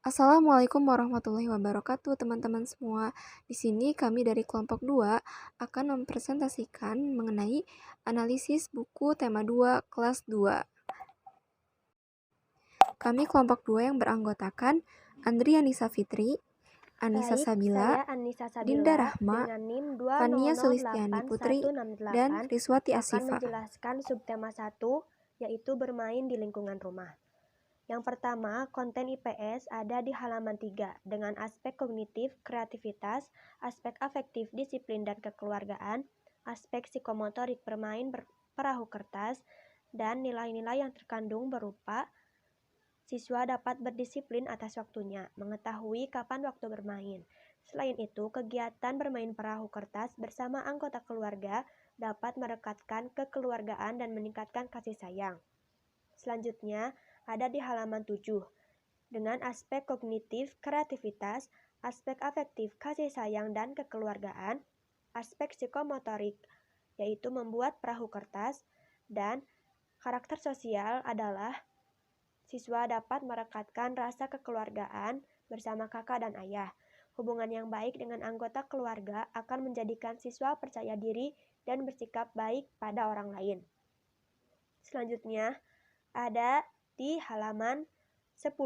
Assalamualaikum warahmatullahi wabarakatuh, teman-teman semua. Di sini kami dari kelompok 2 akan mempresentasikan mengenai analisis buku tema 2 kelas 2. Kami kelompok 2 yang beranggotakan Andrianisa Fitri, Anissa Baik, Sabila, saya Anissa Dinda Sabila Rahma, dengan NIM Fania Sulistiani Putri, dan 2008168 Riswati akan Asifa. menjelaskan subtema 1, yaitu bermain di lingkungan rumah. Yang pertama, konten IPS ada di halaman 3 dengan aspek kognitif, kreativitas, aspek afektif, disiplin, dan kekeluargaan, aspek psikomotorik bermain perahu kertas, dan nilai-nilai yang terkandung berupa siswa dapat berdisiplin atas waktunya, mengetahui kapan waktu bermain. Selain itu, kegiatan bermain perahu kertas bersama anggota keluarga dapat merekatkan kekeluargaan dan meningkatkan kasih sayang. Selanjutnya, ada di halaman 7. Dengan aspek kognitif, kreativitas, aspek afektif, kasih sayang, dan kekeluargaan, aspek psikomotorik, yaitu membuat perahu kertas, dan karakter sosial adalah siswa dapat merekatkan rasa kekeluargaan bersama kakak dan ayah. Hubungan yang baik dengan anggota keluarga akan menjadikan siswa percaya diri dan bersikap baik pada orang lain. Selanjutnya, ada di halaman 10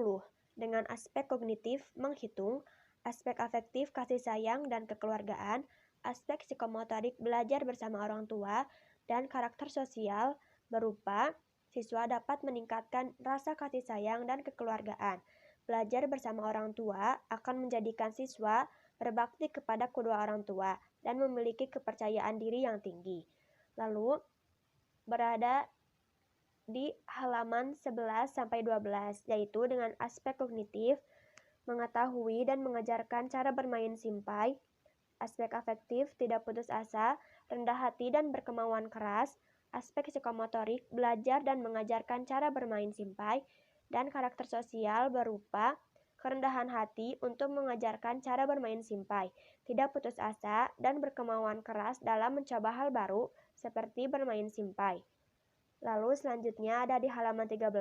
dengan aspek kognitif menghitung, aspek afektif kasih sayang dan kekeluargaan, aspek psikomotorik belajar bersama orang tua, dan karakter sosial berupa siswa dapat meningkatkan rasa kasih sayang dan kekeluargaan. Belajar bersama orang tua akan menjadikan siswa berbakti kepada kedua orang tua dan memiliki kepercayaan diri yang tinggi. Lalu, berada di halaman 11-12, yaitu dengan aspek kognitif, mengetahui dan mengajarkan cara bermain simpai, aspek afektif, tidak putus asa, rendah hati dan berkemauan keras, aspek psikomotorik, belajar dan mengajarkan cara bermain simpai, dan karakter sosial berupa kerendahan hati untuk mengajarkan cara bermain simpai, tidak putus asa, dan berkemauan keras dalam mencoba hal baru seperti bermain simpai. Lalu selanjutnya ada di halaman 13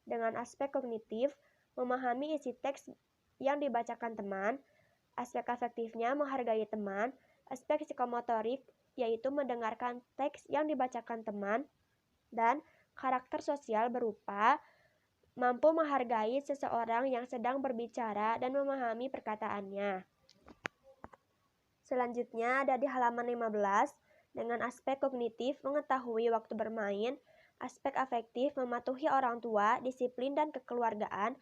dengan aspek kognitif, memahami isi teks yang dibacakan teman, aspek afektifnya menghargai teman, aspek psikomotorik yaitu mendengarkan teks yang dibacakan teman, dan karakter sosial berupa mampu menghargai seseorang yang sedang berbicara dan memahami perkataannya. Selanjutnya ada di halaman 15 dengan aspek kognitif mengetahui waktu bermain, aspek afektif mematuhi orang tua, disiplin dan kekeluargaan,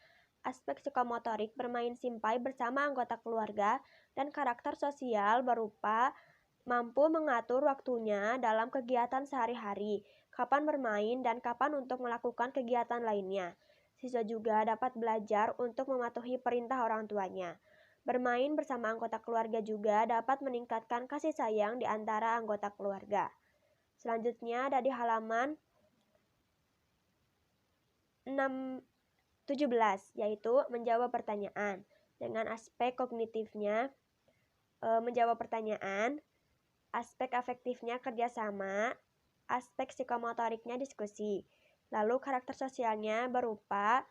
aspek psikomotorik bermain simpai bersama anggota keluarga, dan karakter sosial berupa mampu mengatur waktunya dalam kegiatan sehari-hari, kapan bermain dan kapan untuk melakukan kegiatan lainnya. Siswa juga dapat belajar untuk mematuhi perintah orang tuanya. Bermain bersama anggota keluarga juga dapat meningkatkan kasih sayang di antara anggota keluarga. Selanjutnya ada di halaman 17, yaitu menjawab pertanyaan. Dengan aspek kognitifnya menjawab pertanyaan, aspek afektifnya kerjasama, aspek psikomotoriknya diskusi. Lalu karakter sosialnya berupa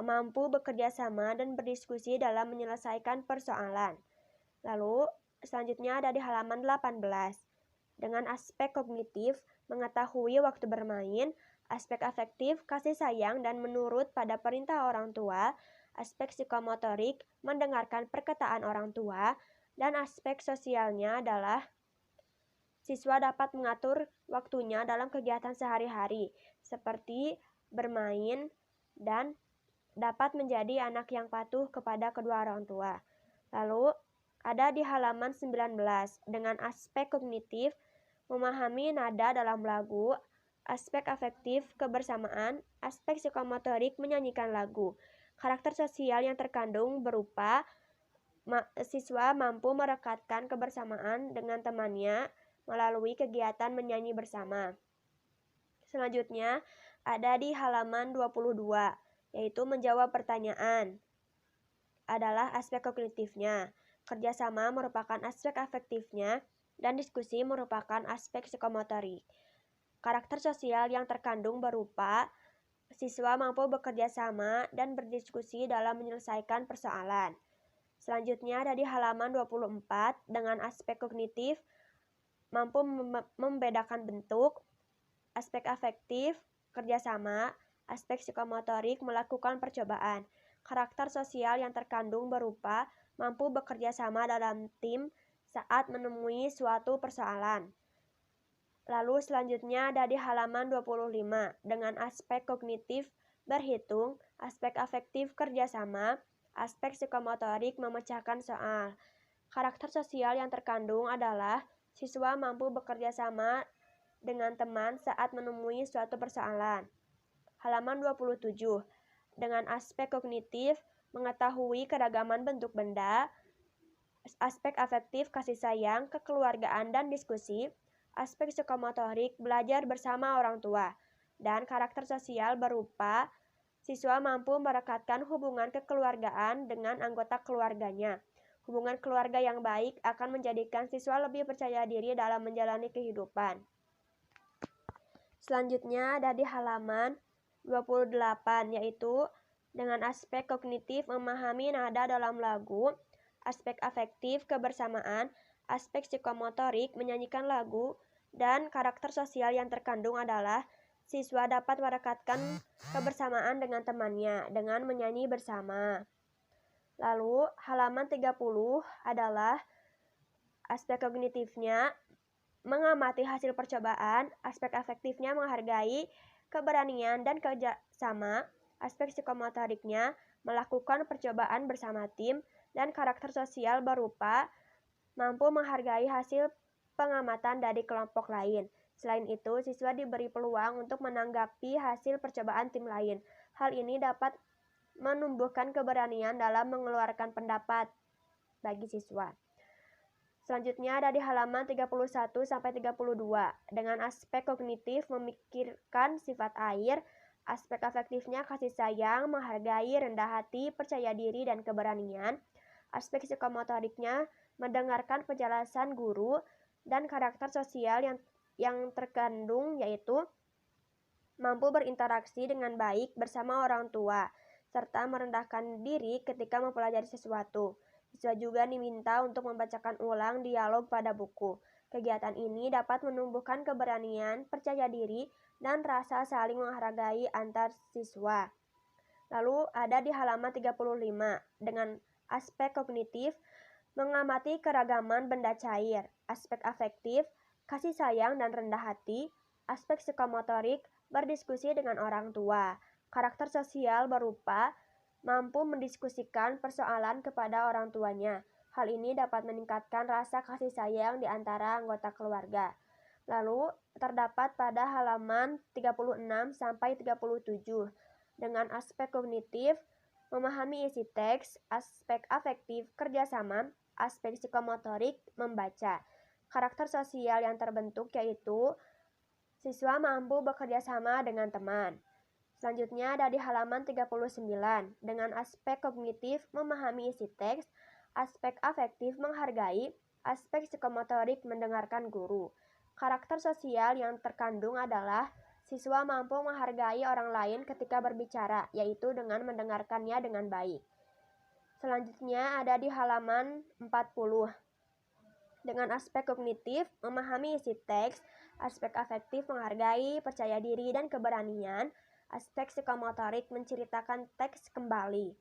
mampu bekerja sama dan berdiskusi dalam menyelesaikan persoalan. Lalu selanjutnya ada di halaman 18. Dengan aspek kognitif, mengetahui waktu bermain, aspek afektif, kasih sayang dan menurut pada perintah orang tua, aspek psikomotorik, mendengarkan perkataan orang tua, dan aspek sosialnya adalah siswa dapat mengatur waktunya dalam kegiatan sehari-hari, seperti bermain dan dapat menjadi anak yang patuh kepada kedua orang tua. Lalu, ada di halaman 19, dengan aspek kognitif, memahami nada dalam lagu, aspek afektif, kebersamaan, aspek psikomotorik, menyanyikan lagu. Karakter sosial yang terkandung berupa siswa mampu merekatkan kebersamaan dengan temannya melalui kegiatan menyanyi bersama. Selanjutnya, ada di halaman 22, yaitu menjawab pertanyaan. Adalah aspek kognitifnya. Kerjasama merupakan aspek afektifnya, dan diskusi merupakan aspek psikomotorik. Karakter sosial yang terkandung berupa Siswa mampu bekerja sama dan berdiskusi dalam menyelesaikan persoalan. Selanjutnya ada di halaman 24 dengan aspek kognitif, mampu membedakan bentuk, aspek afektif, kerjasama, aspek psikomotorik, melakukan percobaan. Karakter sosial yang terkandung berupa mampu bekerja sama dalam tim saat menemui suatu persoalan. Lalu selanjutnya ada di halaman 25 dengan aspek kognitif berhitung, aspek afektif kerjasama, aspek psikomotorik memecahkan soal. Karakter sosial yang terkandung adalah siswa mampu bekerja sama dengan teman saat menemui suatu persoalan. Halaman 27 dengan aspek kognitif mengetahui keragaman bentuk benda, aspek afektif kasih sayang, kekeluargaan dan diskusi, aspek psikomotorik belajar bersama orang tua, dan karakter sosial berupa siswa mampu merekatkan hubungan kekeluargaan dengan anggota keluarganya. Hubungan keluarga yang baik akan menjadikan siswa lebih percaya diri dalam menjalani kehidupan. Selanjutnya ada di halaman 28, yaitu dengan aspek kognitif memahami nada dalam lagu, aspek afektif kebersamaan, aspek psikomotorik menyanyikan lagu, dan karakter sosial yang terkandung adalah siswa dapat merekatkan kebersamaan dengan temannya dengan menyanyi bersama. Lalu halaman 30 adalah aspek kognitifnya mengamati hasil percobaan, aspek afektifnya menghargai keberanian dan kerjasama, aspek psikomotoriknya melakukan percobaan bersama tim, dan karakter sosial berupa mampu menghargai hasil pengamatan dari kelompok lain. Selain itu, siswa diberi peluang untuk menanggapi hasil percobaan tim lain. Hal ini dapat menumbuhkan keberanian dalam mengeluarkan pendapat bagi siswa. Selanjutnya ada di halaman 31-32 dengan aspek kognitif memikirkan sifat air, aspek afektifnya kasih sayang, menghargai, rendah hati, percaya diri, dan keberanian, aspek psikomotoriknya mendengarkan penjelasan guru, dan karakter sosial yang terkandung yaitu mampu berinteraksi dengan baik bersama orang tua, serta merendahkan diri ketika mempelajari sesuatu. Siswa juga diminta untuk membacakan ulang dialog pada buku. Kegiatan ini dapat menumbuhkan keberanian, percaya diri, dan rasa saling menghargai antar siswa. Lalu ada di halaman 35 dengan aspek kognitif mengamati keragaman benda cair, aspek afektif, kasih sayang dan rendah hati, aspek psikomotorik, berdiskusi dengan orang tua. Karakter sosial berupa mampu mendiskusikan persoalan kepada orang tuanya. Hal ini dapat meningkatkan rasa kasih sayang di antara anggota keluarga. Lalu terdapat pada halaman 36-37 dengan aspek kognitif memahami isi teks, aspek afektif kerjasama, aspek psikomotorik membaca. Karakter sosial yang terbentuk yaitu siswa mampu bekerja sama dengan teman. Selanjutnya ada di halaman 39 dengan aspek kognitif memahami isi teks, aspek afektif menghargai, aspek psikomotorik mendengarkan guru. Karakter sosial yang terkandung adalah siswa mampu menghargai orang lain ketika berbicara, yaitu dengan mendengarkannya dengan baik. Selanjutnya ada di halaman 40 dengan aspek kognitif memahami isi teks, aspek afektif menghargai, percaya diri, dan keberanian, aspek psikomotorik menceritakan teks kembali.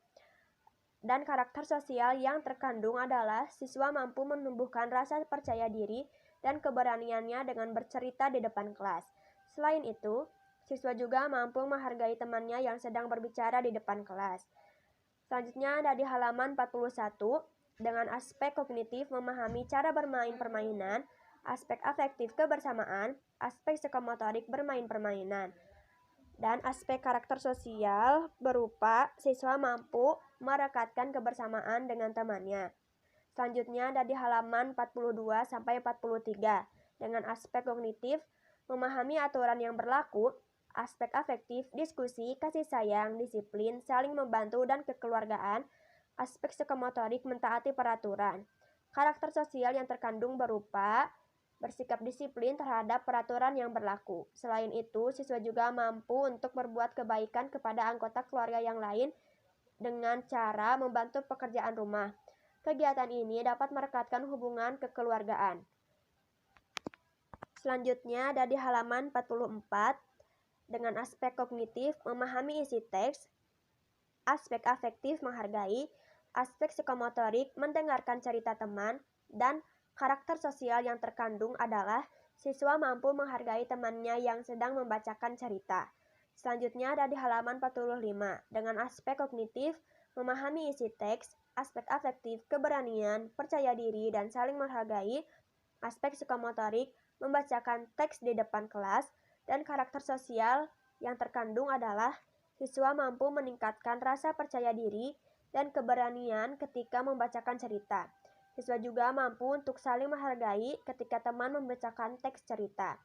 Dan karakter sosial yang terkandung adalah siswa mampu menumbuhkan rasa percaya diri dan keberaniannya dengan bercerita di depan kelas. Selain itu, siswa juga mampu menghargai temannya yang sedang berbicara di depan kelas. Selanjutnya ada di halaman 41 dengan aspek kognitif memahami cara bermain permainan, aspek afektif kebersamaan, aspek psikomotorik bermain permainan, dan aspek karakter sosial berupa siswa mampu merekatkan kebersamaan dengan temannya. Selanjutnya ada di halaman 42-43 dengan aspek kognitif memahami aturan yang berlaku, aspek afektif, diskusi, kasih sayang, disiplin, saling membantu, dan kekeluargaan, aspek psikomotorik mentaati peraturan. Karakter sosial yang terkandung berupa bersikap disiplin terhadap peraturan yang berlaku. Selain itu, siswa juga mampu untuk berbuat kebaikan kepada anggota keluarga yang lain dengan cara membantu pekerjaan rumah. Kegiatan ini dapat merekatkan hubungan kekeluargaan. Selanjutnya ada di halaman 44 dengan aspek kognitif memahami isi teks, aspek afektif menghargai, aspek psikomotorik mendengarkan cerita teman, dan karakter sosial yang terkandung adalah siswa mampu menghargai temannya yang sedang membacakan cerita. Selanjutnya ada di halaman 45 dengan aspek kognitif memahami isi teks, aspek afektif, keberanian, percaya diri, dan saling menghargai, aspek psikomotorik membacakan teks di depan kelas, dan karakter sosial yang terkandung adalah siswa mampu meningkatkan rasa percaya diri dan keberanian ketika membacakan cerita. Siswa juga mampu untuk saling menghargai ketika teman membacakan teks cerita.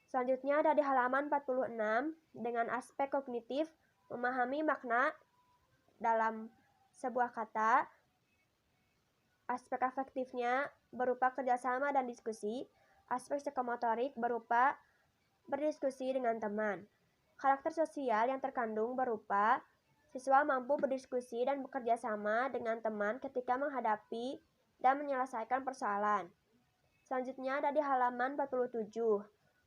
Selanjutnya ada di halaman 46 dengan aspek kognitif memahami makna dalam sebuah kata. Aspek afektifnya berupa kerjasama dan diskusi. Aspek psikomotorik berupa berdiskusi dengan teman. Karakter sosial yang terkandung berupa siswa mampu berdiskusi dan bekerja sama dengan teman ketika menghadapi dan menyelesaikan persoalan. Selanjutnya ada di halaman 47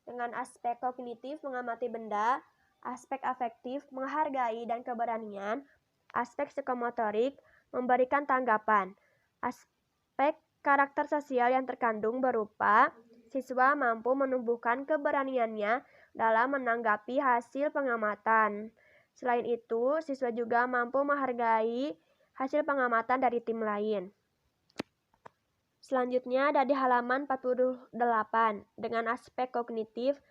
dengan aspek kognitif mengamati benda, aspek afektif menghargai dan keberanian, aspek psikomotorik memberikan tanggapan. Aspek karakter sosial yang terkandung berupa siswa mampu menumbuhkan keberaniannya dalam menanggapi hasil pengamatan. Selain itu, siswa juga mampu menghargai hasil pengamatan dari tim lain. Selanjutnya ada di halaman 48 dengan aspek kognitif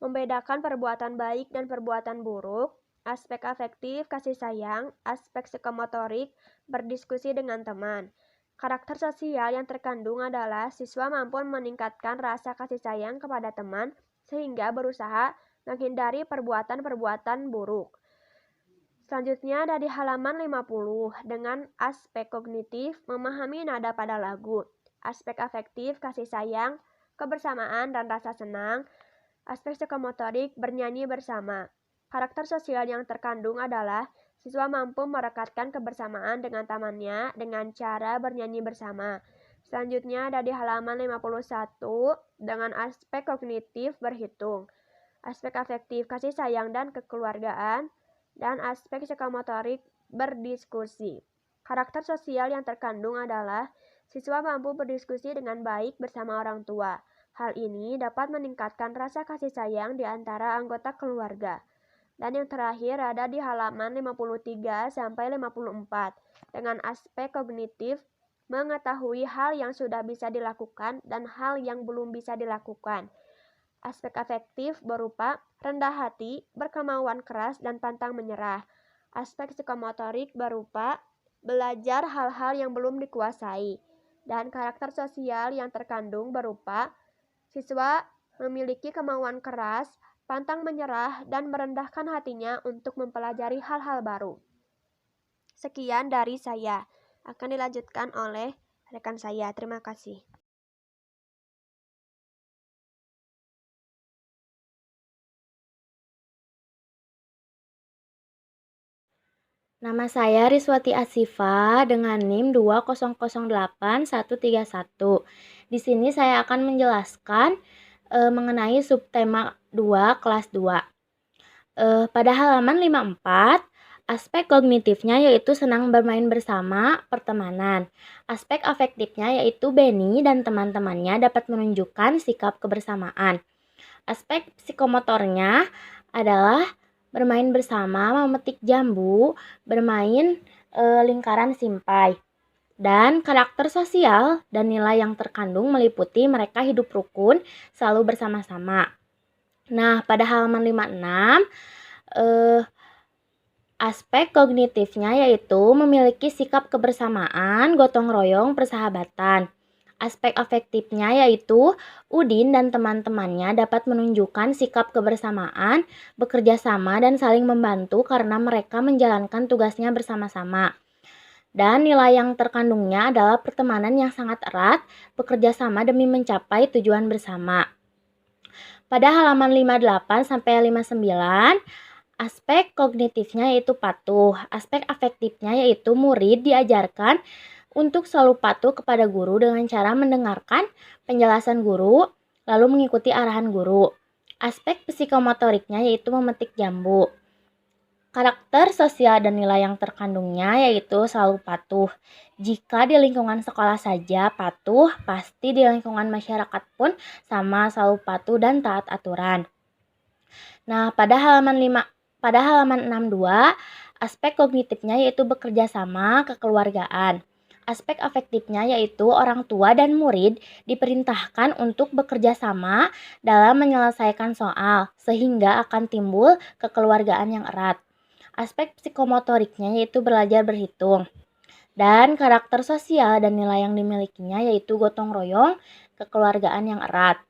membedakan perbuatan baik dan perbuatan buruk, aspek afektif kasih sayang, aspek psikomotorik berdiskusi dengan teman. Karakter sosial yang terkandung adalah siswa mampu meningkatkan rasa kasih sayang kepada teman sehingga berusaha menghindari perbuatan-perbuatan buruk. Selanjutnya ada di halaman 50 dengan aspek kognitif memahami nada pada lagu, aspek afektif kasih sayang, kebersamaan dan rasa senang, aspek psikomotorik bernyanyi bersama. Karakter sosial yang terkandung adalah siswa mampu merekatkan kebersamaan dengan temannya dengan cara bernyanyi bersama. Selanjutnya ada di halaman 51 dengan aspek kognitif berhitung, aspek afektif kasih sayang dan kekeluargaan, dan aspek psikomotorik berdiskusi. Karakter sosial yang terkandung adalah siswa mampu berdiskusi dengan baik bersama orang tua. Hal ini dapat meningkatkan rasa kasih sayang di antara anggota keluarga. Dan yang terakhir ada di halaman 53 sampai 54 dengan aspek kognitif mengetahui hal yang sudah bisa dilakukan dan hal yang belum bisa dilakukan. Aspek afektif berupa rendah hati, berkemauan keras, dan pantang menyerah. Aspek psikomotorik berupa belajar hal-hal yang belum dikuasai. Dan karakter sosial yang terkandung berupa siswa memiliki kemauan keras, pantang menyerah, dan merendahkan hatinya untuk mempelajari hal-hal baru. Sekian dari saya. Akan dilanjutkan oleh rekan saya. Terima kasih. Nama saya Riswati Asifa dengan NIM 2008131. Di sini saya akan menjelaskan mengenai subtema 2 kelas 2. Pada halaman 54, aspek kognitifnya yaitu senang bermain bersama, pertemanan. Aspek afektifnya yaitu Benny dan teman-temannya dapat menunjukkan sikap kebersamaan. Aspek psikomotornya adalah bermain bersama, memetik jambu, bermain lingkaran simpai. Dan karakter sosial dan nilai yang terkandung meliputi mereka hidup rukun, selalu bersama-sama. Nah, pada halaman 56, aspek kognitifnya yaitu memiliki sikap kebersamaan, gotong royong, persahabatan. Aspek afektifnya yaitu Udin dan teman-temannya dapat menunjukkan sikap kebersamaan, bekerja sama, dan saling membantu karena mereka menjalankan tugasnya bersama-sama. Dan nilai yang terkandungnya adalah pertemanan yang sangat erat, bekerja sama demi mencapai tujuan bersama. Pada halaman 58 sampai 59, aspek kognitifnya yaitu patuh. Aspek afektifnya yaitu murid diajarkan untuk selalu patuh kepada guru dengan cara mendengarkan penjelasan guru, lalu mengikuti arahan guru. Aspek psikomotoriknya yaitu memetik jambu. Karakter sosial dan nilai yang terkandungnya yaitu selalu patuh. Jika di lingkungan sekolah saja patuh, pasti di lingkungan masyarakat pun sama, selalu patuh dan taat aturan. Nah, pada halaman 62, aspek kognitifnya yaitu bekerja sama, kekeluargaan. Aspek afektifnya yaitu orang tua dan murid diperintahkan untuk bekerja sama dalam menyelesaikan soal, sehingga akan timbul kekeluargaan yang erat. Aspek psikomotoriknya yaitu belajar berhitung. Dan karakter sosial dan nilai yang dimilikinya yaitu gotong royong, kekeluargaan yang erat.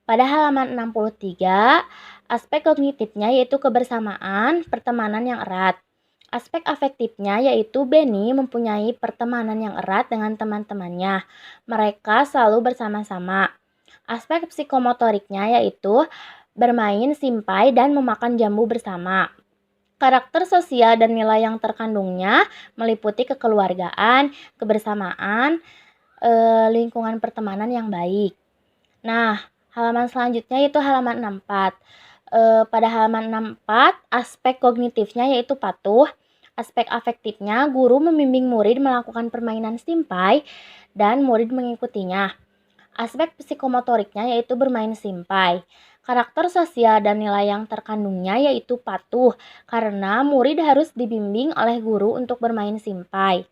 Pada halaman 63, aspek kognitifnya yaitu kebersamaan, pertemanan yang erat. Aspek afektifnya yaitu Benny mempunyai pertemanan yang erat dengan teman-temannya. Mereka selalu bersama-sama. Aspek psikomotoriknya yaitu bermain, simpai, dan memakan jambu bersama. Karakter sosial dan nilai yang terkandungnya meliputi kekeluargaan, kebersamaan, lingkungan pertemanan yang baik. Nah, halaman selanjutnya yaitu halaman 64. Pada halaman 64, aspek kognitifnya yaitu patuh. Aspek afektifnya, guru membimbing murid melakukan permainan simpai dan murid mengikutinya. Aspek psikomotoriknya yaitu bermain simpai. Karakter sosial dan nilai yang terkandungnya yaitu patuh, karena murid harus dibimbing oleh guru untuk bermain simpai.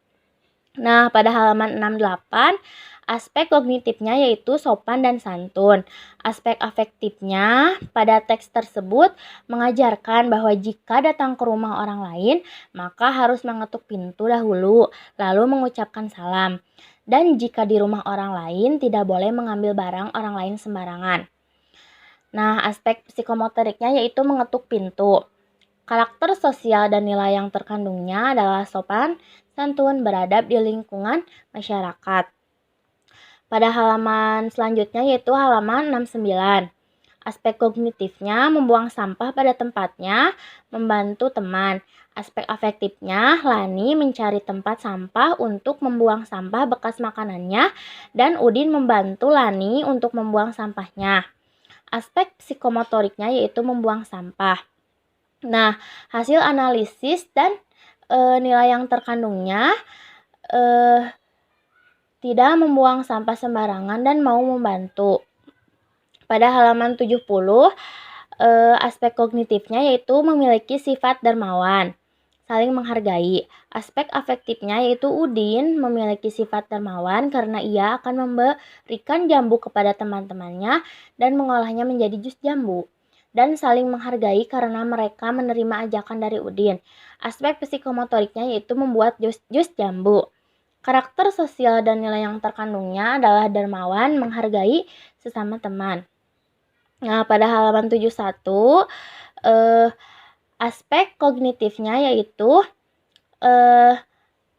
Nah, pada halaman 68, aspek kognitifnya yaitu sopan dan santun. Aspek afektifnya pada teks tersebut mengajarkan bahwa jika datang ke rumah orang lain, maka harus mengetuk pintu dahulu, lalu mengucapkan salam. Dan jika di rumah orang lain, tidak boleh mengambil barang orang lain sembarangan. Nah, aspek psikomotoriknya yaitu mengetuk pintu. Karakter sosial dan nilai yang terkandungnya adalah sopan, santun, beradab di lingkungan masyarakat. Pada halaman selanjutnya yaitu halaman 69. Aspek kognitifnya membuang sampah pada tempatnya, membantu teman. Aspek afektifnya, Lani mencari tempat sampah untuk membuang sampah bekas makanannya, dan Udin membantu Lani untuk membuang sampahnya. Aspek psikomotoriknya yaitu membuang sampah. Nah, hasil analisis dan nilai yang terkandungnya tidak membuang sampah sembarangan dan mau membantu. Pada halaman 70, aspek kognitifnya yaitu memiliki sifat dermawan, saling menghargai. Aspek afektifnya yaitu Udin memiliki sifat dermawan karena ia akan memberikan jambu kepada teman-temannya dan mengolahnya menjadi jus jambu. Dan saling menghargai karena mereka menerima ajakan dari Udin. Aspek psikomotoriknya yaitu membuat jus jambu. Karakter sosial dan nilai yang terkandungnya adalah dermawan, menghargai sesama teman. Nah, pada halaman 71, aspek kognitifnya yaitu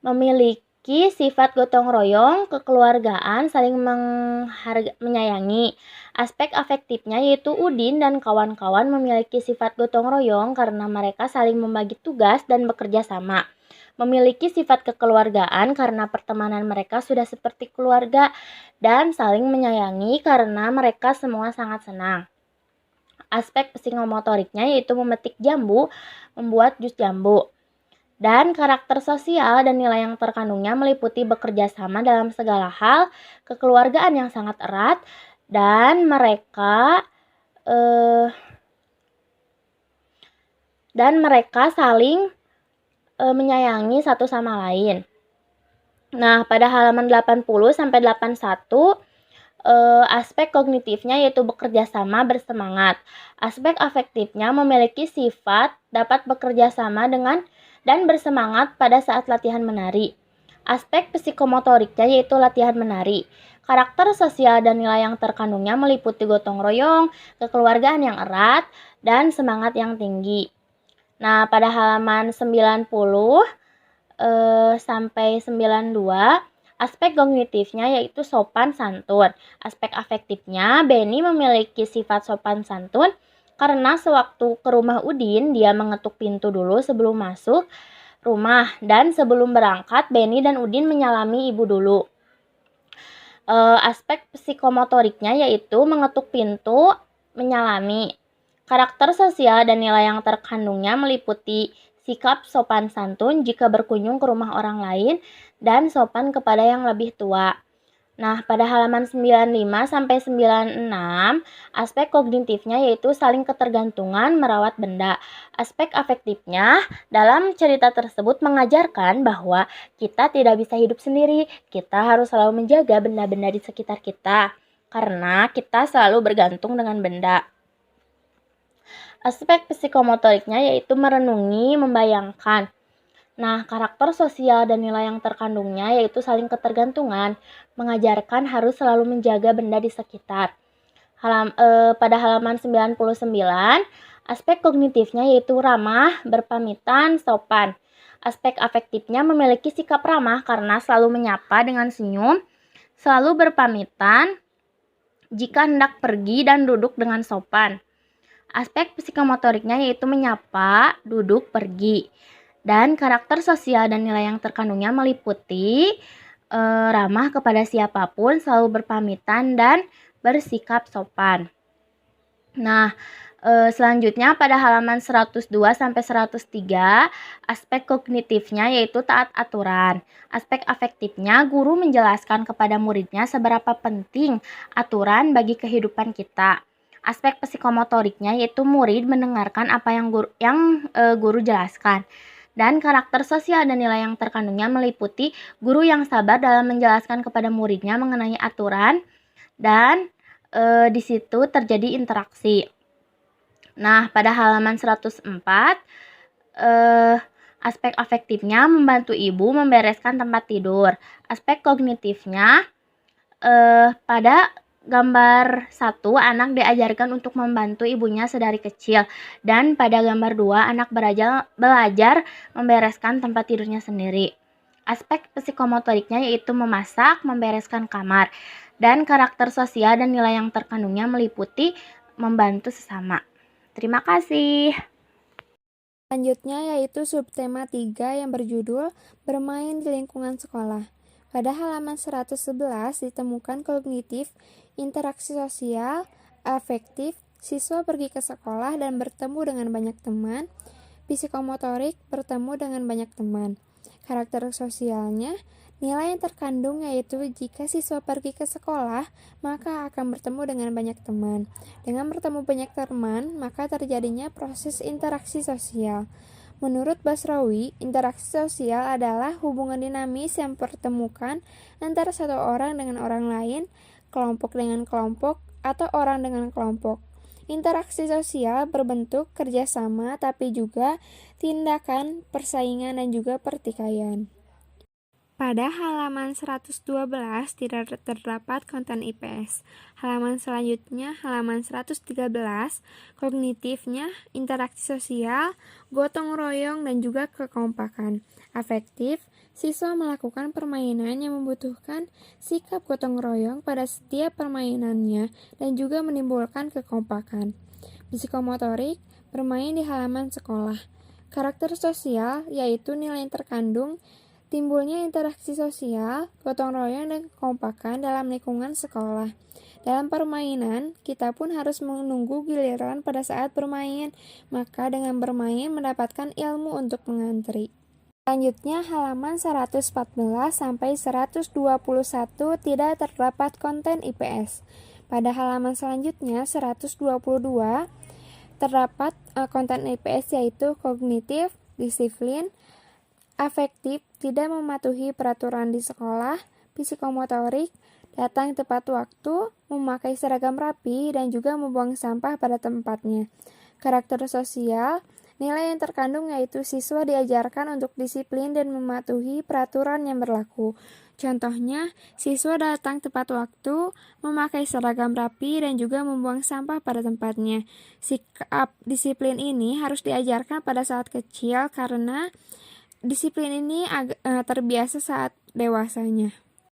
memiliki sifat gotong royong, kekeluargaan, saling menyayangi. Aspek afektifnya yaitu Udin dan kawan-kawan memiliki sifat gotong royong karena mereka saling membagi tugas dan bekerja sama. Memiliki sifat kekeluargaan karena pertemanan mereka sudah seperti keluarga, dan saling menyayangi karena mereka semua sangat senang. Aspek psikomotoriknya yaitu memetik jambu, membuat jus jambu. Dan karakter sosial dan nilai yang terkandungnya meliputi bekerja sama dalam segala hal, kekeluargaan yang sangat erat, dan mereka saling menyayangi satu sama lain. Nah, pada halaman 80 sampai 81, aspek kognitifnya yaitu bekerja sama, bersemangat. Aspek afektifnya memiliki sifat dapat bekerja sama dengan dan bersemangat pada saat latihan menari. Aspek psikomotoriknya yaitu latihan menari. Karakter sosial dan nilai yang terkandungnya meliputi gotong royong, kekeluargaan yang erat, dan semangat yang tinggi. Nah, pada halaman 90, sampai 92. Aspek kognitifnya yaitu sopan santun. Aspek afektifnya, Benny memiliki sifat sopan santun karena sewaktu ke rumah Udin, dia mengetuk pintu dulu sebelum masuk rumah, dan sebelum berangkat, Benny dan Udin menyalami ibu dulu. Aspek psikomotoriknya yaitu mengetuk pintu, menyalami. Karakter sosial dan nilai yang terkandungnya meliputi sikap sopan santun jika berkunjung ke rumah orang lain dan sopan kepada yang lebih tua. Nah, pada halaman 95 sampai 96, aspek kognitifnya yaitu saling ketergantungan merawat benda. Aspek afektifnya dalam cerita tersebut mengajarkan bahwa kita tidak bisa hidup sendiri. Kita harus selalu menjaga benda-benda di sekitar kita karena kita selalu bergantung dengan benda. Aspek psikomotoriknya yaitu merenungi, membayangkan. Nah, karakter sosial dan nilai yang terkandungnya yaitu saling ketergantungan, mengajarkan harus selalu menjaga benda di sekitar. Pada halaman 99, aspek kognitifnya yaitu ramah, berpamitan, sopan. Aspek afektifnya memiliki sikap ramah karena selalu menyapa dengan senyum, selalu berpamitan jika hendak pergi dan duduk dengan sopan. Aspek psikomotoriknya yaitu menyapa, duduk, pergi. Dan karakter sosial dan nilai yang terkandungnya meliputi ramah kepada siapapun, selalu berpamitan, dan bersikap sopan. Nah, selanjutnya pada halaman 102 sampai 103, aspek kognitifnya yaitu taat aturan. Aspek afektifnya, guru menjelaskan kepada muridnya seberapa penting aturan bagi kehidupan kita. Aspek psikomotoriknya yaitu murid mendengarkan apa yang guru jelaskan. Dan karakter sosial dan nilai yang terkandungnya meliputi guru yang sabar dalam menjelaskan kepada muridnya mengenai aturan, dan di situ terjadi interaksi. Nah, pada halaman 104, aspek afektifnya membantu ibu membereskan tempat tidur. Aspek kognitifnya pada gambar 1, anak diajarkan untuk membantu ibunya sedari kecil. Dan pada gambar 2, anak belajar membereskan tempat tidurnya sendiri. Aspek psikomotoriknya yaitu memasak, membereskan kamar. Dan karakter sosial dan nilai yang terkandungnya meliputi membantu sesama. Terima kasih. Selanjutnya yaitu subtema 3 yang berjudul bermain di lingkungan sekolah. Pada halaman 111 ditemukan kognitif, interaksi sosial, afektif, siswa pergi ke sekolah dan bertemu dengan banyak teman, psikomotorik, bertemu dengan banyak teman. Karakter sosialnya, nilai yang terkandung yaitu jika siswa pergi ke sekolah, maka akan bertemu dengan banyak teman. Dengan bertemu banyak teman, maka terjadinya proses interaksi sosial. Menurut Basrawi, interaksi sosial adalah hubungan dinamis yang pertemukan antara satu orang dengan orang lain, kelompok dengan kelompok, atau orang dengan kelompok. Interaksi sosial berbentuk kerjasama, tapi juga tindakan, persaingan, dan juga pertikaian. Pada halaman 112 tidak terdapat konten IPS. Halaman selanjutnya, halaman 113, kognitifnya, interaksi sosial, gotong royong, dan juga kekompakan. Afektif, siswa melakukan permainan yang membutuhkan sikap gotong royong pada setiap permainannya dan juga menimbulkan kekompakan. Psikomotorik, bermain di halaman sekolah. Karakter sosial, yaitu nilai yang terkandung timbulnya interaksi sosial, gotong royong, dan kekompakan dalam lingkungan sekolah. Dalam permainan, kita pun harus menunggu giliran pada saat bermain, maka dengan bermain mendapatkan ilmu untuk mengantri. Selanjutnya, halaman 114 sampai 121 tidak terdapat konten IPS. Pada halaman selanjutnya, 122, terdapat konten IPS yaitu kognitif, disiplin, afektif, tidak mematuhi peraturan di sekolah, psikomotorik, datang tepat waktu, memakai seragam rapi, dan juga membuang sampah pada tempatnya. Karakter sosial, nilai yang terkandung yaitu siswa diajarkan untuk disiplin dan mematuhi peraturan yang berlaku. Contohnya, siswa datang tepat waktu, memakai seragam rapi, dan juga membuang sampah pada tempatnya. Sikap disiplin ini harus diajarkan pada saat kecil karena disiplin ini terbiasa saat dewasanya.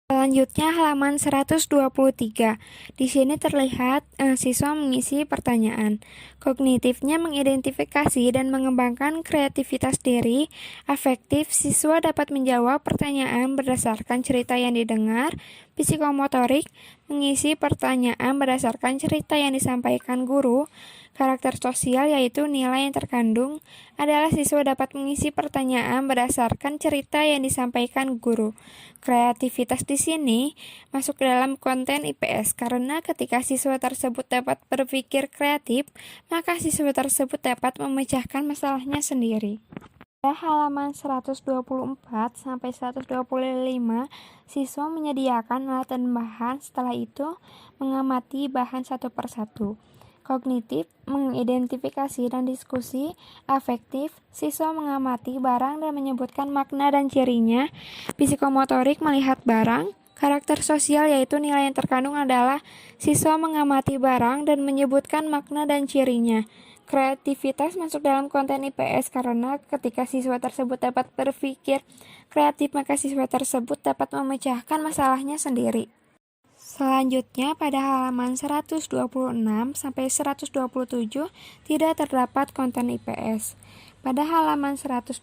Selanjutnya halaman 123. Di sini terlihat siswa mengisi pertanyaan. Kognitifnya mengidentifikasi dan mengembangkan kreativitas diri. Afektif, siswa dapat menjawab pertanyaan berdasarkan cerita yang didengar. Psikomotorik, mengisi pertanyaan berdasarkan cerita yang disampaikan guru. Karakter sosial, yaitu nilai yang terkandung, adalah siswa dapat mengisi pertanyaan berdasarkan cerita yang disampaikan guru. Kreativitas di sini masuk dalam konten IPS karena ketika siswa tersebut dapat berpikir kreatif, maka siswa tersebut dapat memecahkan masalahnya sendiri. Pada halaman 124 sampai 125, siswa menyediakan alat dan bahan, setelah itu mengamati bahan satu persatu. Kognitif, mengidentifikasi dan diskusi. Afektif, siswa mengamati barang dan menyebutkan makna dan cirinya. Psikomotorik, melihat barang. Karakter sosial, yaitu nilai yang terkandung adalah siswa mengamati barang dan menyebutkan makna dan cirinya. Kreativitas masuk dalam konten IPS karena ketika siswa tersebut dapat berpikir kreatif, maka siswa tersebut dapat memecahkan masalahnya sendiri. Selanjutnya, pada halaman 126 sampai 127 tidak terdapat konten IPS. Pada halaman 128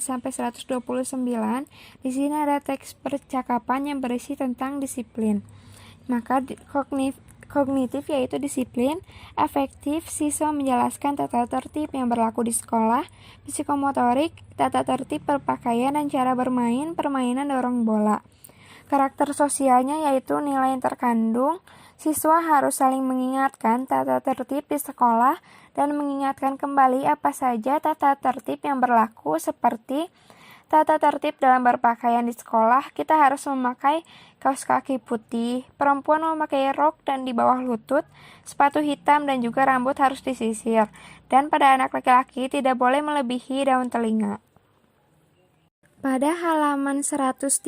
sampai 129, di sini ada teks percakapan yang berisi tentang disiplin. Maka kognitif yaitu disiplin. Afektif, siswa menjelaskan tata tertib yang berlaku di sekolah. Psikomotorik, tata tertib berpakaian dan cara bermain permainan dorong bola. Karakter sosialnya yaitu nilai yang terkandung. Siswa harus saling mengingatkan tata tertib di sekolah dan mengingatkan kembali apa saja tata tertib yang berlaku, seperti tata tertib dalam berpakaian di sekolah. Kita harus memakai kaos kaki putih, perempuan memakai rok dan di bawah lutut, sepatu hitam dan juga rambut harus disisir. Dan pada anak laki-laki tidak boleh melebihi daun telinga. Pada halaman 130,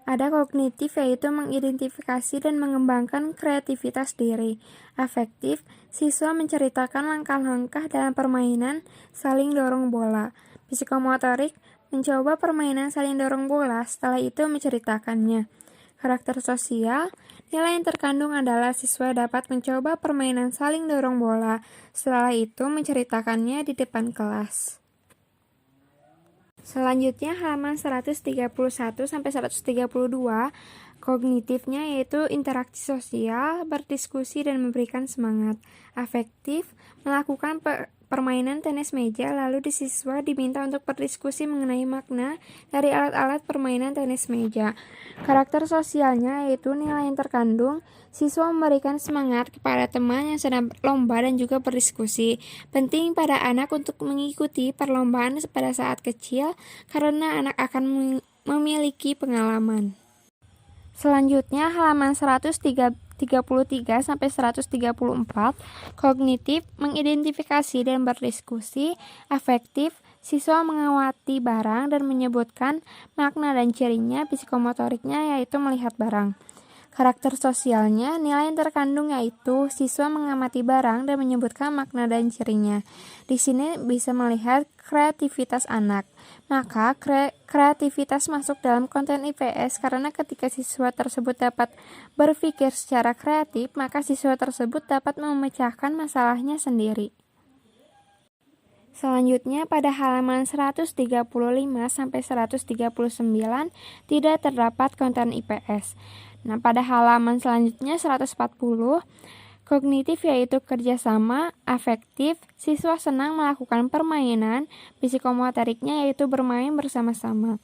ada kognitif yaitu mengidentifikasi dan mengembangkan kreativitas diri. Afektif, siswa menceritakan langkah-langkah dalam permainan saling dorong bola. Psikomotorik, mencoba permainan saling dorong bola, setelah itu menceritakannya. Karakter sosial, nilai yang terkandung adalah siswa dapat mencoba permainan saling dorong bola, setelah itu menceritakannya di depan kelas. Selanjutnya halaman 131 sampai 132, kognitifnya yaitu interaksi sosial, berdiskusi dan memberikan semangat. Afektif, melakukan permainan tenis meja, lalu siswa diminta untuk berdiskusi mengenai makna dari alat-alat permainan tenis meja. Karakter sosialnya yaitu nilai yang terkandung, siswa memberikan semangat kepada teman yang sedang berlomba dan juga berdiskusi. Penting pada anak untuk mengikuti perlombaan pada saat kecil karena anak akan memiliki pengalaman. Selanjutnya halaman 133 sampai 134, kognitif, mengidentifikasi dan berdiskusi. Afektif, siswa mengamati barang dan menyebutkan makna dan cirinya. Psikomotoriknya yaitu melihat barang. Karakter sosialnya, nilai yang terkandung yaitu siswa mengamati barang dan menyebutkan makna dan cirinya. Di sini bisa melihat kreativitas anak. Maka kreativitas masuk dalam konten IPS karena ketika siswa tersebut dapat berpikir secara kreatif, maka siswa tersebut dapat memecahkan masalahnya sendiri. Selanjutnya pada halaman 135 sampai 139 tidak terdapat konten IPS. Nah, pada halaman selanjutnya 140, kognitif yaitu kerjasama. Afektif, siswa senang melakukan permainan. Psikomotoriknya yaitu bermain bersama-sama.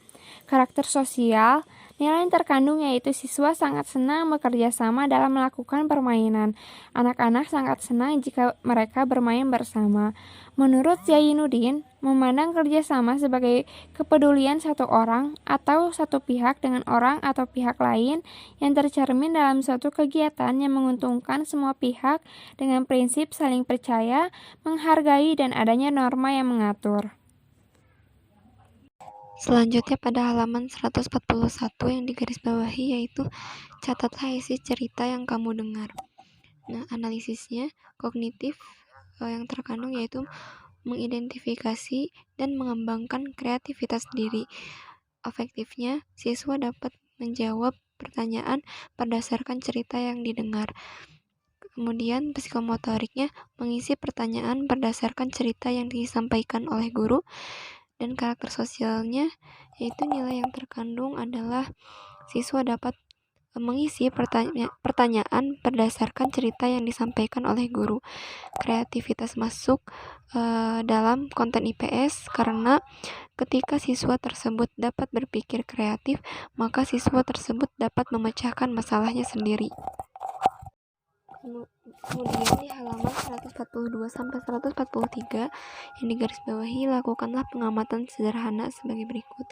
Karakter sosial, nilai yang terkandung yaitu siswa sangat senang bekerja sama dalam melakukan permainan. Anak-anak sangat senang jika mereka bermain bersama. Menurut Zainuddin, memandang kerjasama sebagai kepedulian satu orang atau satu pihak dengan orang atau pihak lain yang tercermin dalam suatu kegiatan yang menguntungkan semua pihak dengan prinsip saling percaya, menghargai, dan adanya norma yang mengatur. Selanjutnya pada halaman 141 yang digarisbawahi yaitu catatlah isi cerita yang kamu dengar. Nah, analisisnya kognitif yang terkandung yaitu mengidentifikasi, dan mengembangkan kreativitas diri. Afektifnya, siswa dapat menjawab pertanyaan berdasarkan cerita yang didengar. Kemudian psikomotoriknya mengisi pertanyaan berdasarkan cerita yang disampaikan oleh guru, dan karakter sosialnya yaitu nilai yang terkandung adalah siswa dapat mengisi pertanyaan berdasarkan cerita yang disampaikan oleh guru. Kreativitas masuk dalam konten IPS karena ketika siswa tersebut dapat berpikir kreatif, maka siswa tersebut dapat memecahkan masalahnya sendiri. Kemudian di halaman 142 sampai 143 yang digarisbawahi, lakukanlah pengamatan sederhana sebagai berikut.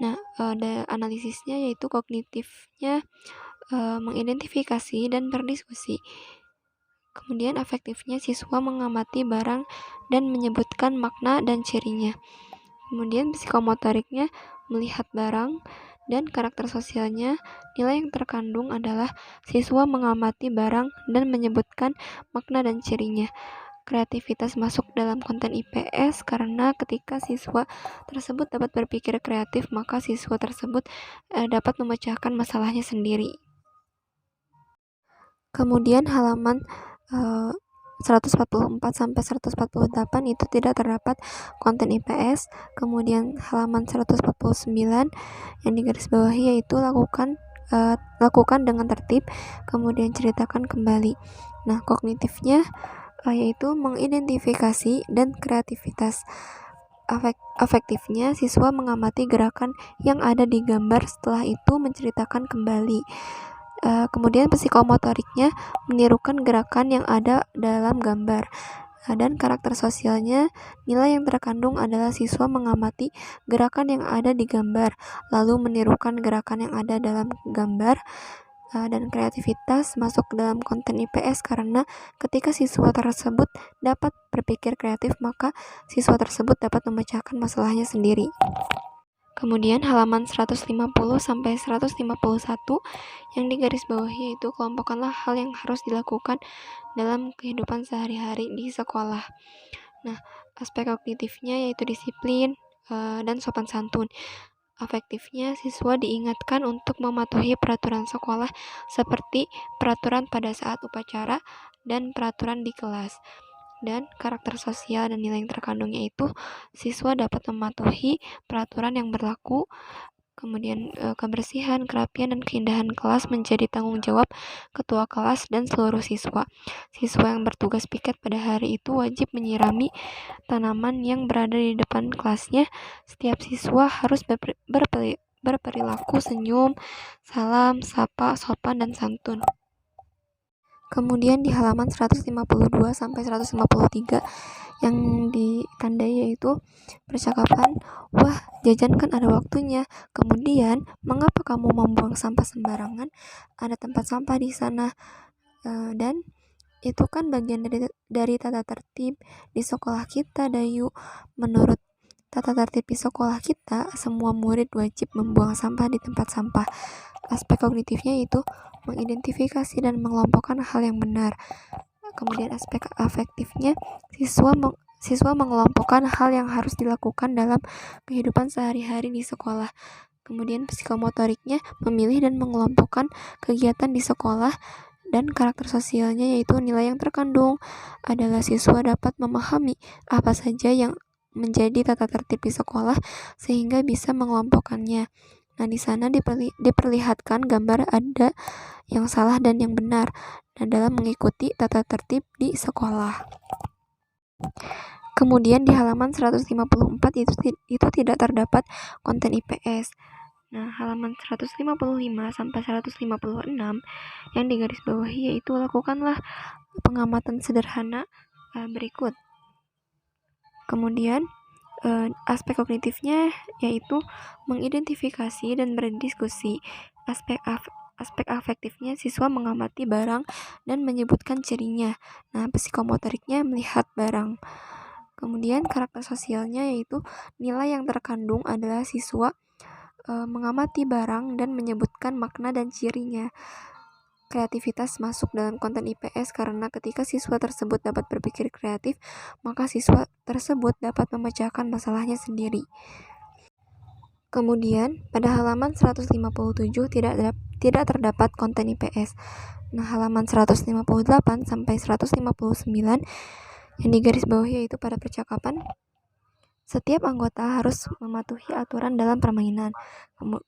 Nah, ada analisisnya yaitu kognitifnya mengidentifikasi dan berdiskusi. Kemudian afektifnya siswa mengamati barang dan menyebutkan makna dan cirinya. Kemudian psikomotoriknya melihat barang, dan karakter sosialnya nilai yang terkandung adalah siswa mengamati barang dan menyebutkan makna dan cirinya. Kreativitas masuk dalam konten IPS karena ketika siswa tersebut dapat berpikir kreatif, maka siswa tersebut dapat memecahkan masalahnya sendiri. Kemudian halaman 144 sampai 148 itu tidak terdapat konten IPS. Kemudian halaman 149 yang digarisbawahi yaitu lakukan dengan tertib, kemudian ceritakan kembali. Nah, kognitifnya yaitu mengidentifikasi dan kreativitas. Afektifnya siswa mengamati gerakan yang ada di gambar, setelah itu menceritakan kembali. Kemudian psikomotoriknya menirukan gerakan yang ada dalam gambar. Dan karakter sosialnya, nilai yang terkandung adalah siswa mengamati gerakan yang ada di gambar, lalu menirukan gerakan yang ada dalam gambar. Dan kreativitas masuk dalam konten IPS karena ketika siswa tersebut dapat berpikir kreatif, maka siswa tersebut dapat memecahkan masalahnya sendiri. Kemudian halaman 150 sampai 151 yang digarisbawahi yaitu kelompokkanlah hal yang harus dilakukan dalam kehidupan sehari-hari di sekolah. Nah, aspek kognitifnya yaitu disiplin dan sopan santun. Afektifnya siswa diingatkan untuk mematuhi peraturan sekolah seperti peraturan pada saat upacara dan peraturan di kelas. Dan karakter sosial dan nilai yang terkandungnya itu siswa dapat mematuhi peraturan yang berlaku. Kemudian kebersihan, kerapian, dan keindahan kelas menjadi tanggung jawab ketua kelas dan seluruh siswa. Siswa yang bertugas piket pada hari itu wajib menyirami tanaman yang berada di depan kelasnya. Setiap siswa harus berperilaku senyum, salam, sapa, sopan, dan santun. Kemudian di halaman 152 sampai 153 yang ditandai yaitu percakapan, wah jajan kan ada waktunya. Kemudian, mengapa kamu membuang sampah sembarangan? Ada tempat sampah di sana. Dan itu kan bagian dari tata tertib di sekolah kita, Dayu. Menurut tata tertib di sekolah kita, semua murid wajib membuang sampah di tempat sampah. Aspek kognitifnya itu mengidentifikasi dan mengelompokkan hal yang benar. Kemudian aspek afektifnya, siswa mengelompokkan hal yang harus dilakukan dalam kehidupan sehari-hari di sekolah. Kemudian psikomotoriknya memilih dan mengelompokkan kegiatan di sekolah. Dan karakter sosialnya yaitu nilai yang terkandung adalah siswa dapat memahami apa saja yang menjadi tata tertib di sekolah sehingga bisa mengelompokkannya. Nah, di sana diperlihatkan gambar ada yang salah dan yang benar dalam mengikuti tata tertib di sekolah. Kemudian di halaman 154 itu tidak terdapat konten IPS. Nah, halaman 155 sampai 156 yang digarisbawahi yaitu lakukanlah pengamatan sederhana berikut. Kemudian aspek kognitifnya yaitu mengidentifikasi dan berdiskusi. Aspek afektifnya siswa mengamati barang dan menyebutkan cirinya. Nah, psikomotoriknya melihat barang. Kemudian karakter sosialnya yaitu nilai yang terkandung adalah siswa mengamati barang dan menyebutkan makna dan cirinya. kreativitas masuk dalam konten IPS karena ketika siswa tersebut dapat berpikir kreatif, maka siswa tersebut dapat memecahkan masalahnya sendiri. Kemudian, pada halaman 157 tidak terdapat konten IPS. Nah, halaman 158 sampai 159 yang digarisbawahi yaitu pada percakapan, setiap anggota harus mematuhi aturan dalam permainan.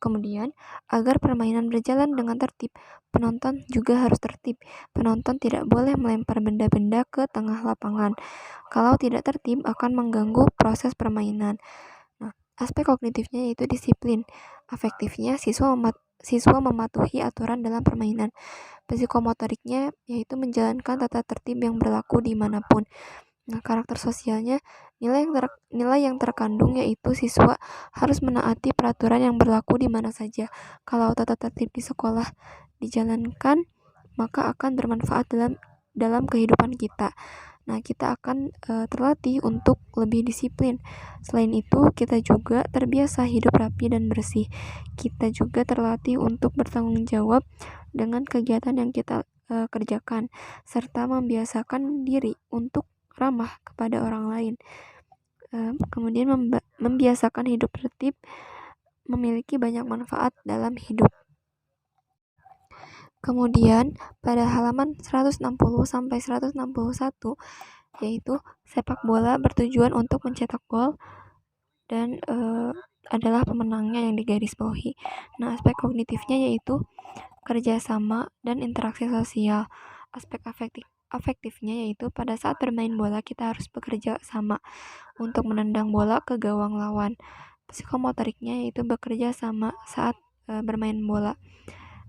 Kemudian, agar permainan berjalan dengan tertib, penonton juga harus tertib. Penonton tidak boleh melempar benda-benda ke tengah lapangan. Kalau tidak tertib, akan mengganggu proses permainan. Nah, aspek kognitifnya yaitu disiplin. Afektifnya, siswa mematuhi aturan dalam permainan. Psikomotoriknya yaitu menjalankan tata tertib yang berlaku dimanapun. Nah, karakter sosialnya, nilai yang terkandung yaitu siswa harus menaati peraturan yang berlaku di mana saja. Kalau tata tertib di sekolah dijalankan, maka akan bermanfaat dalam kehidupan kita. Nah, kita akan terlatih untuk lebih disiplin. Selain itu, kita juga terbiasa hidup rapi dan bersih. Kita juga terlatih untuk bertanggung jawab dengan kegiatan yang kita kerjakan, serta membiasakan diri untuk ramah kepada orang lain. Kemudian membiasakan hidup tertib memiliki banyak manfaat dalam hidup. Kemudian pada halaman 160 sampai 161 yaitu sepak bola bertujuan untuk mencetak gol dan adalah pemenangnya yang digarisbawahi. Nah, aspek kognitifnya yaitu kerjasama dan interaksi sosial. Aspek afektifnya yaitu pada saat bermain bola kita harus bekerja sama untuk menendang bola ke gawang lawan. Psikomotoriknya yaitu bekerja sama saat bermain bola.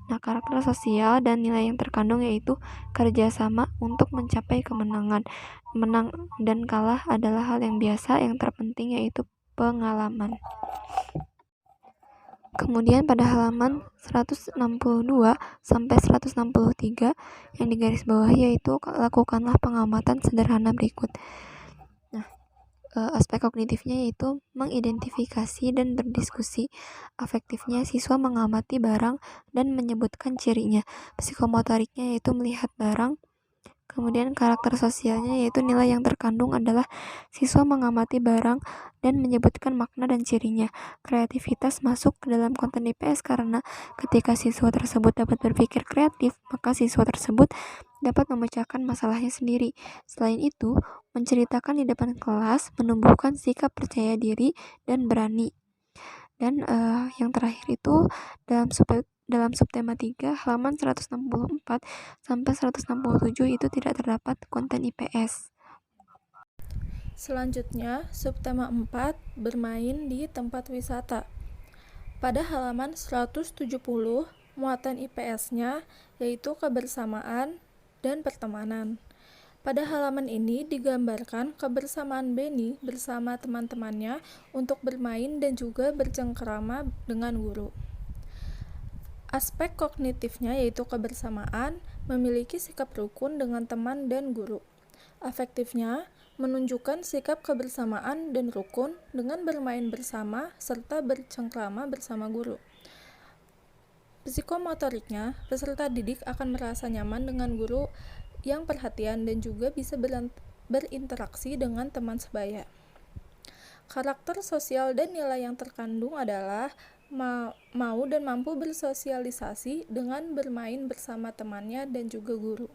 Nah, karakter sosial dan nilai yang terkandung yaitu kerjasama untuk mencapai kemenangan. Menang dan kalah adalah hal yang biasa, yang terpenting yaitu pengalaman. Kemudian pada halaman 162 sampai 163 yang digarisbawahi yaitu lakukanlah pengamatan sederhana berikut. Nah, aspek kognitifnya yaitu mengidentifikasi dan berdiskusi. Afektifnya siswa mengamati barang dan menyebutkan cirinya. Psikomotoriknya yaitu melihat barang. Kemudian karakter sosialnya yaitu nilai yang terkandung adalah siswa mengamati barang dan menyebutkan makna dan cirinya. Kreativitas masuk ke dalam konten IPS karena ketika siswa tersebut dapat berpikir kreatif, maka siswa tersebut dapat memecahkan masalahnya sendiri. Selain itu, menceritakan di depan kelas menumbuhkan sikap percaya diri dan berani. Dan yang terakhir itu dalam subtema 3 halaman 164 sampai 167 itu tidak terdapat konten IPS. Selanjutnya, subtema 4 bermain di tempat wisata. Pada halaman 170, muatan IPS-nya yaitu kebersamaan dan pertemanan. Pada halaman ini digambarkan kebersamaan Benny bersama teman-temannya untuk bermain dan juga bercengkerama dengan guru. Aspek kognitifnya yaitu kebersamaan, memiliki sikap rukun dengan teman dan guru. Afektifnya, menunjukkan sikap kebersamaan dan rukun dengan bermain bersama serta bercengkrama bersama guru. Psikomotoriknya, peserta didik akan merasa nyaman dengan guru yang perhatian dan juga bisa berinteraksi dengan teman sebaya. Karakter sosial dan nilai yang terkandung adalah mau dan mampu bersosialisasi dengan bermain bersama temannya dan juga guru.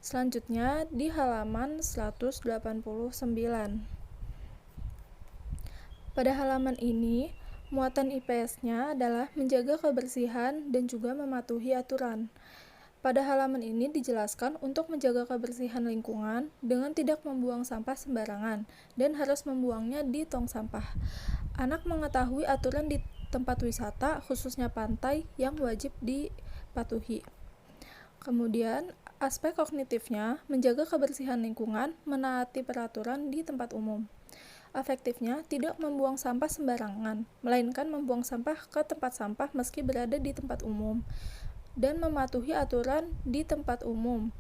Selanjutnya di halaman 189. Pada halaman ini, muatan IPS-nya adalah menjaga kebersihan dan juga mematuhi aturan. Pada halaman ini dijelaskan untuk menjaga kebersihan lingkungan dengan tidak membuang sampah sembarangan dan harus membuangnya di tong sampah. Anak mengetahui aturan di tempat wisata, khususnya pantai, yang wajib dipatuhi. Kemudian, aspek kognitifnya menjaga kebersihan lingkungan, menaati peraturan di tempat umum. Afektifnya tidak membuang sampah sembarangan, melainkan membuang sampah ke tempat sampah meski berada di tempat umum, dan mematuhi aturan di tempat umum,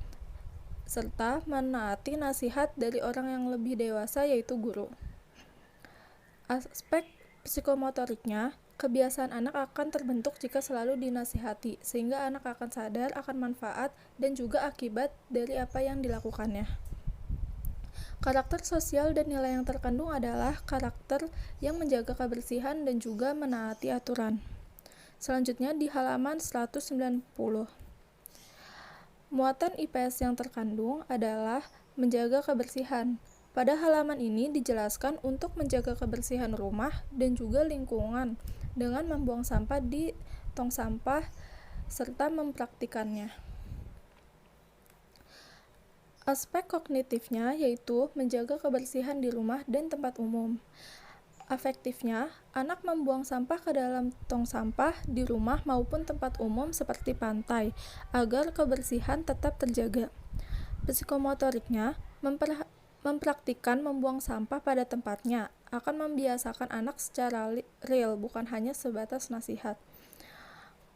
serta menaati nasihat dari orang yang lebih dewasa yaitu guru. Aspek psikomotoriknya Kebiasaan anak akan terbentuk jika selalu dinasihati, sehingga anak akan sadar akan manfaat dan juga akibat dari apa yang dilakukannya. Karakter sosial dan nilai yang terkandung adalah karakter yang menjaga kebersihan dan juga menaati aturan. Selanjutnya di halaman 190. Muatan IPS yang terkandung adalah menjaga kebersihan. Pada halaman ini dijelaskan untuk menjaga kebersihan rumah dan juga lingkungan dengan membuang sampah di tong sampah serta mempraktikannya. Aspek kognitifnya yaitu menjaga kebersihan di rumah dan tempat umum. Afektifnya, anak membuang sampah ke dalam tong sampah di rumah maupun tempat umum seperti pantai, agar kebersihan tetap terjaga. Psikomotoriknya, mempraktikkan membuang sampah pada tempatnya, akan membiasakan anak secara real, bukan hanya sebatas nasihat.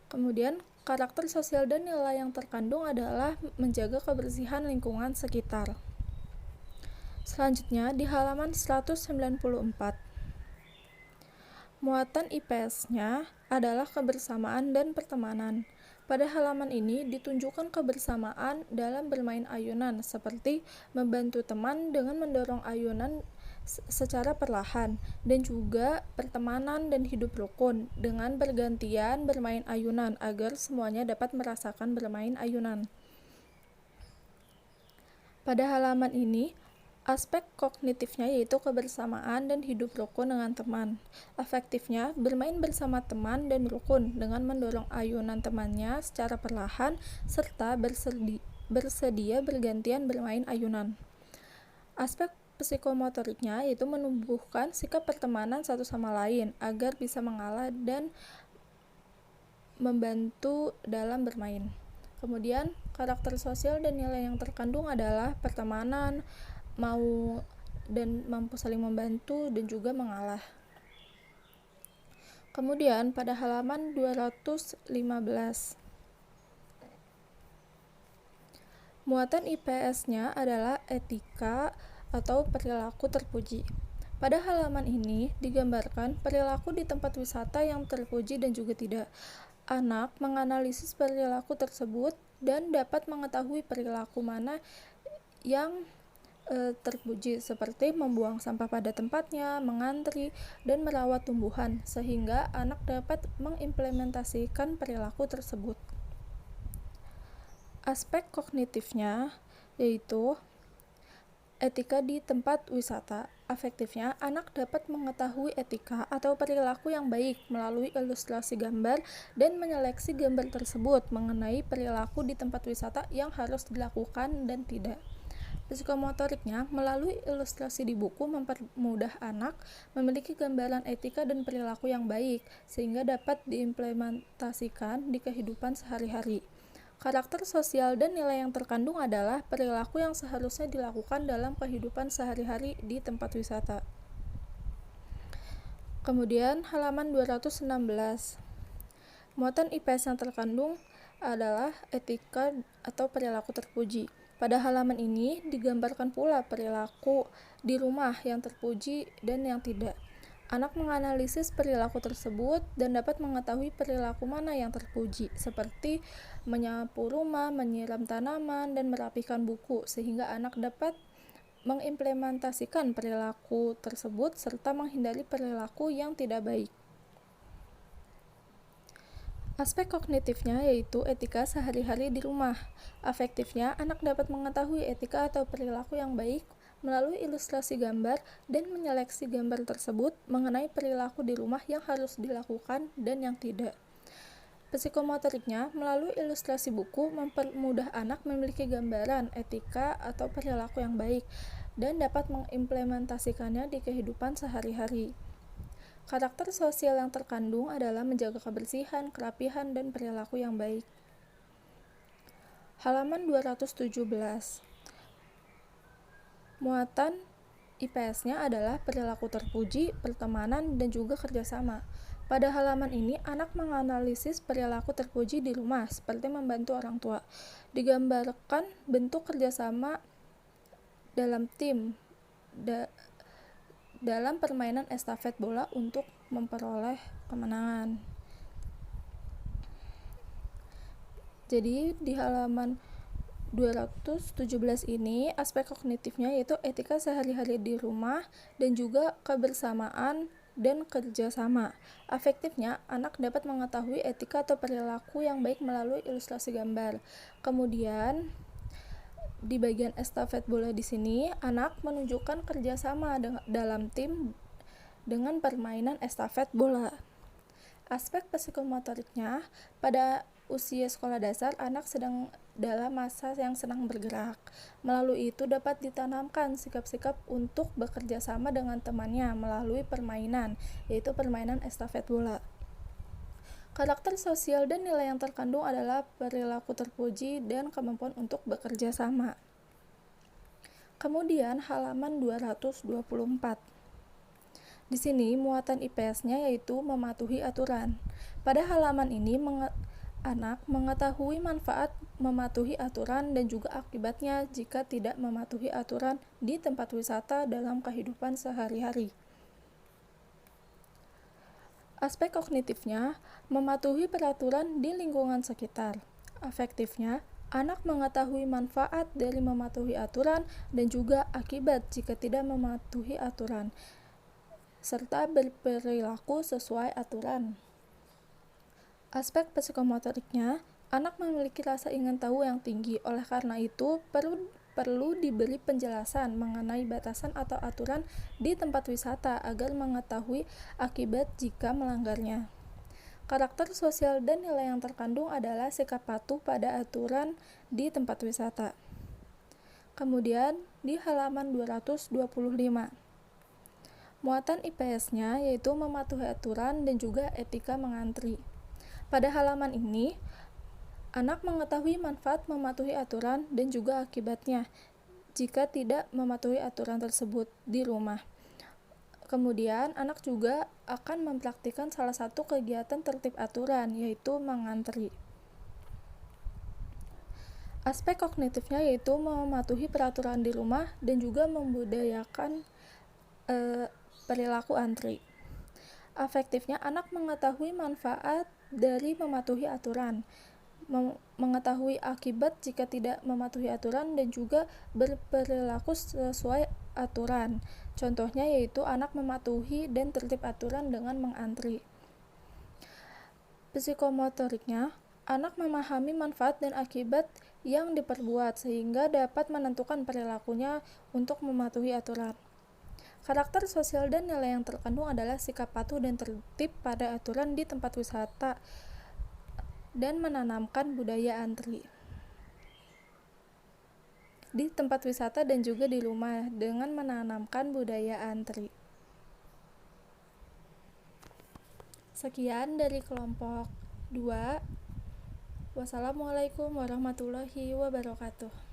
Kemudian, karakter sosial dan nilai yang terkandung adalah menjaga kebersihan lingkungan sekitar. Selanjutnya, di halaman 194. Muatan IPS-nya adalah kebersamaan dan pertemanan. Pada halaman ini ditunjukkan kebersamaan dalam bermain ayunan, seperti membantu teman dengan mendorong ayunan secara perlahan, dan juga pertemanan dan hidup rukun dengan bergantian bermain ayunan agar semuanya dapat merasakan bermain ayunan. Pada halaman ini, aspek kognitifnya yaitu kebersamaan dan hidup rukun dengan teman. Afektifnya, bermain bersama teman dan rukun dengan mendorong ayunan temannya secara perlahan serta bersedia bergantian bermain ayunan. Aspek psikomotoriknya yaitu menumbuhkan sikap pertemanan satu sama lain agar bisa mengalah dan membantu dalam bermain. Kemudian, karakter sosial dan nilai yang terkandung adalah pertemanan, mau dan mampu saling membantu dan juga mengalah. Kemudian pada halaman 215. Muatan IPS-nya adalah etika atau perilaku terpuji. Pada halaman ini digambarkan perilaku di tempat wisata yang terpuji dan juga tidak. Anak menganalisis perilaku tersebut dan dapat mengetahui perilaku mana yang terpuji, seperti membuang sampah pada tempatnya, mengantri, dan merawat tumbuhan, sehingga anak dapat mengimplementasikan perilaku tersebut. Aspek kognitifnya yaitu etika di tempat wisata. Afektifnya, anak dapat mengetahui etika atau perilaku yang baik melalui ilustrasi gambar dan menyeleksi gambar tersebut mengenai perilaku di tempat wisata yang harus dilakukan dan tidak. Psikomotoriknya, melalui ilustrasi di buku mempermudah anak memiliki gambaran etika dan perilaku yang baik sehingga dapat diimplementasikan di kehidupan sehari-hari. Karakter sosial dan nilai yang terkandung adalah perilaku yang seharusnya dilakukan dalam kehidupan sehari-hari di tempat wisata. Kemudian halaman 216. Muatan IPS yang terkandung adalah etika atau perilaku terpuji. Pada halaman ini digambarkan pula perilaku di rumah yang terpuji dan yang tidak. Anak menganalisis perilaku tersebut dan dapat mengetahui perilaku mana yang terpuji, seperti menyapu rumah, menyiram tanaman, dan merapikan buku, sehingga anak dapat mengimplementasikan perilaku tersebut serta menghindari perilaku yang tidak baik. Aspek kognitifnya yaitu etika sehari-hari di rumah. Afektifnya, anak dapat mengetahui etika atau perilaku yang baik melalui ilustrasi gambar dan menyeleksi gambar tersebut mengenai perilaku di rumah yang harus dilakukan dan yang tidak. Psikomotoriknya, melalui ilustrasi buku mempermudah anak memiliki gambaran etika atau perilaku yang baik dan dapat mengimplementasikannya di kehidupan sehari-hari. Karakter sosial yang terkandung adalah menjaga kebersihan, kerapihan, dan perilaku yang baik. Halaman 217. Muatan IPS-nya adalah perilaku terpuji, pertemanan, dan juga kerjasama. Pada halaman ini, anak menganalisis perilaku terpuji di rumah, seperti membantu orang tua. Digambarkan bentuk kerjasama dalam tim, dalam permainan estafet bola untuk memperoleh kemenangan. Jadi di halaman 217 ini aspek kognitifnya yaitu etika sehari-hari di rumah dan juga kebersamaan dan kerjasama. Afektifnya, anak dapat mengetahui etika atau perilaku yang baik melalui ilustrasi gambar. Kemudian di bagian estafet bola di sini, anak menunjukkan kerjasama dalam tim dengan permainan estafet bola. Aspek psikomotoriknya, pada usia sekolah dasar, anak sedang dalam masa yang senang bergerak. Melalui itu dapat ditanamkan sikap-sikap untuk bekerja sama dengan temannya melalui permainan, yaitu permainan estafet bola. Karakter sosial dan nilai yang terkandung adalah perilaku terpuji dan kemampuan untuk bekerja sama. Kemudian halaman 224. Di sini muatan IPS-nya yaitu mematuhi aturan. Pada halaman ini anak mengetahui manfaat mematuhi aturan dan juga akibatnya jika tidak mematuhi aturan di tempat wisata dalam kehidupan sehari-hari. Aspek kognitifnya, mematuhi peraturan di lingkungan sekitar. Afektifnya, anak mengetahui manfaat dari mematuhi aturan dan juga akibat jika tidak mematuhi aturan, serta berperilaku sesuai aturan. Aspek psikomotoriknya, anak memiliki rasa ingin tahu yang tinggi, oleh karena itu perlu diberi penjelasan mengenai batasan atau aturan di tempat wisata agar mengetahui akibat jika melanggarnya. Karakter sosial dan nilai yang terkandung adalah sikap patuh pada aturan di tempat wisata. Kemudian di halaman 225. Muatan IPS-nya yaitu mematuhi aturan dan juga etika mengantri. Pada halaman ini, anak mengetahui manfaat mematuhi aturan dan juga akibatnya jika tidak mematuhi aturan tersebut di rumah. Kemudian, anak juga akan mempraktikkan salah satu kegiatan tertib aturan, yaitu mengantri. Aspek kognitifnya yaitu mematuhi peraturan di rumah dan juga membudayakan perilaku antri. Afektifnya, anak mengetahui manfaat dari mematuhi aturan, mengetahui akibat jika tidak mematuhi aturan dan juga berperilaku sesuai aturan. Contohnya yaitu anak mematuhi dan tertib aturan dengan mengantri. Psikomotoriknya, anak memahami manfaat dan akibat yang diperbuat sehingga dapat menentukan perilakunya untuk mematuhi aturan. Karakter sosial dan nilai yang terkandung adalah sikap patuh dan tertib pada aturan di tempat wisata dan menanamkan budaya antri di tempat wisata dan juga di rumah dengan menanamkan budaya antri. Sekian dari kelompok 2. Wassalamualaikum warahmatullahi wabarakatuh.